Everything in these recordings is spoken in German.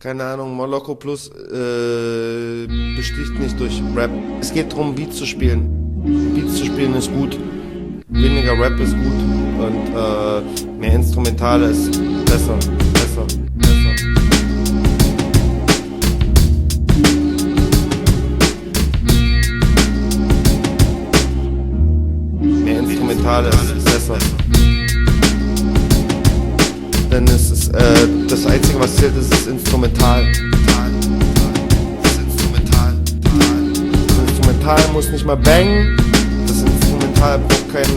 Keine Ahnung, Moloko Plus besticht nicht durch Rap. Es geht darum, Beats zu spielen. Beats zu spielen ist gut. Weniger Rap ist gut. Und mehr Instrumentale ist besser. Mehr Instrumentale ist besser. Denn es ist das Einzige, was zählt, ist das Instrumental. Das Instrumental muss nicht mal bangen. Das Instrumental braucht kein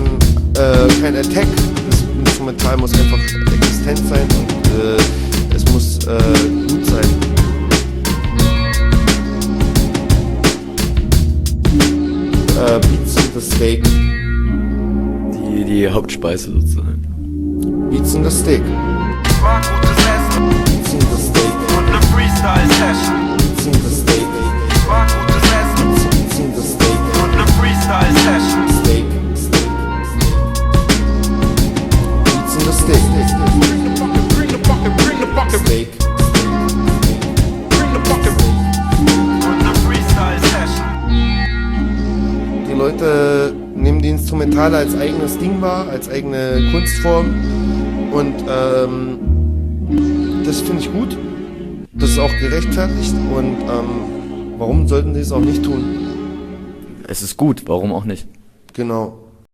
Attack. Das Instrumental muss einfach existent sein und es muss gut sein. Beats sind das Steak. Die Hauptspeise sozusagen. Beats sind das Steak. Ich mag gutes Essen Beats sind das Steak. und ne Freestyle-Session. Beats sind das Steak. Ich mag gutes Essen Beats sind das Steak. und ne Freestyle-Session. Steak. Beats sind das Steak. Steak. Und ne Freestyle-Session. Die Leute nehmen die Instrumentale als eigenes Ding wahr, als eigene Kunstform und das finde ich gut. Das ist auch gerechtfertigt und warum sollten sie es auch nicht tun? Es ist gut, warum auch nicht? Genau.